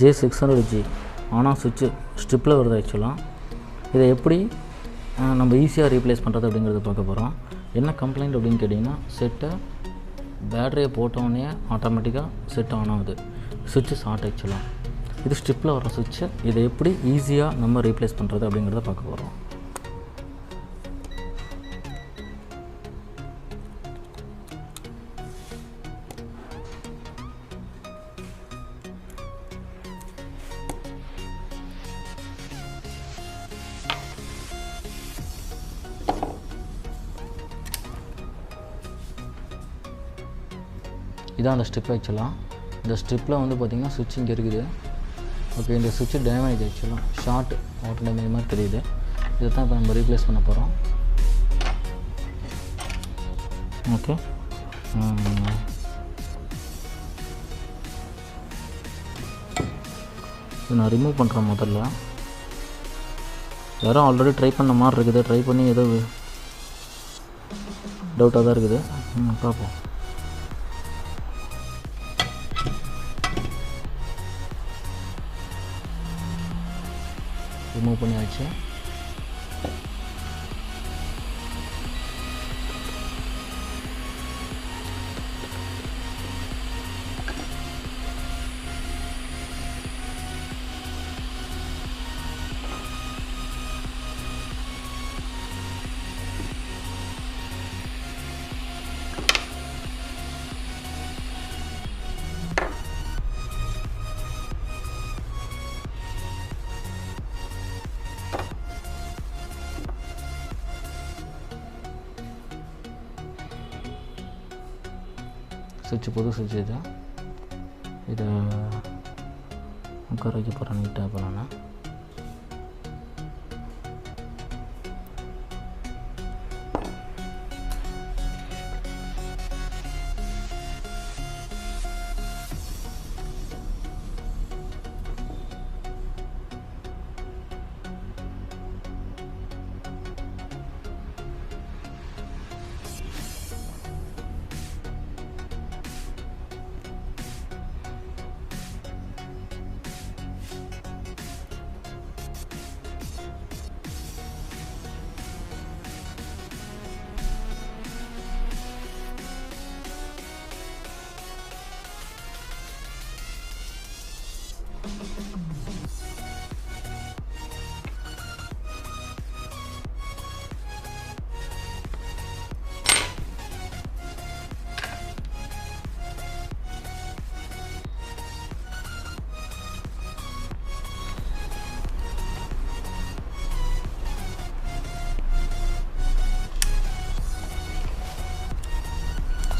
J600G ஆனால் சுவிட்சு ஸ்ட்ரிப்பில் வருது ஆக்சுவலாக. இதை எப்படி நம்ம ஈஸியாக ரீப்ளேஸ் பண்ணுறது அப்படிங்கிறத பார்க்க போகிறோம். என்ன கம்ப்ளைண்ட் அப்படின்னு கேட்டிங்கன்னா, செட்டை பேட்டரியை போட்டோடனே ஆட்டோமேட்டிக்காக செட் ஆன் ஆகுது, சுவிட்சு ஷார்ட் ஆக்சுவலாக. இது ஸ்ட்ரிப்பில் வர சுவிட்சு. இதை எப்படி ஈஸியாக நம்ம ரீப்ளேஸ் பண்ணுறது அப்படிங்கிறத பார்க்க போகிறோம். இதான் அந்த ஸ்ட்ரிப் ஆக்சுவலாக. இந்த ஸ்ட்ரிப்பில் வந்து பார்த்திங்கன்னா சுவிட்ச் இங்கே இருக்குது. ஓகே, இந்த சுவிட்சு டேமேஜ் ஆக்சுவலாக, ஷார்ட் வாட்டர் டேமேஜ் மாதிரி தெரியுது. இதை தான் இப்போ நம்ம ரீப்ளேஸ் பண்ண போகிறோம். ஓகே, இது நான் ரிமூவ் பண்ணுறேன். முதல்ல யாரும் ஆல்ரெடி ட்ரை பண்ண மாதிரி இருக்குது. ட்ரை பண்ணி ஏதோ டவுட்டாக தான் இருக்குது. பார்ப்போம். ரிமூவ் பண்ணியாச்சு. சுவிட்சு புது சுவிட்சு இது. இதை உட்கார வைக்க போகிறேன் நீட்டாக. இப்போ நான்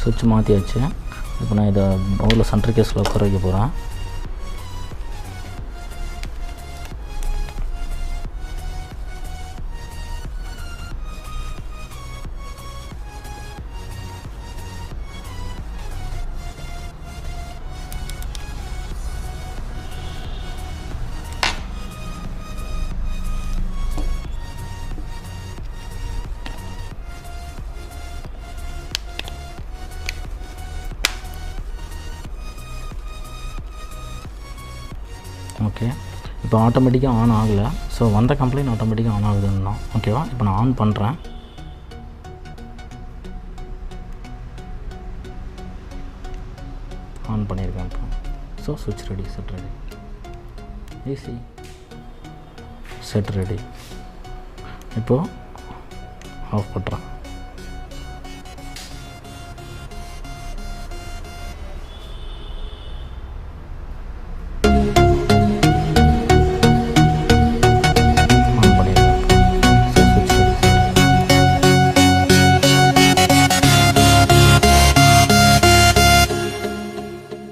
சுவிட்ச் மாற்றியாச்சு. இப்போ நான் இதை பவுலில் சென்டர் கேஸில் உட்கார வைக்க போகிறேன். ஓகே, இப்போ ஆட்டோமேட்டிக்காக ஆன் ஆகலை. ஸோ வந்த கம்ப்ளைண்ட் ஆட்டோமேட்டிக்காக ஆன் ஆகுதுன்னா ஓகேவா. இப்போ நான் ஆன் பண்ணுறேன். ஆன் பண்ணியிருக்கேன் இப்போ. ஸோ சுவிட்ச் ready, set ready, easy, set ready. இப்போது ஆஃப் பண்ணுறேன்.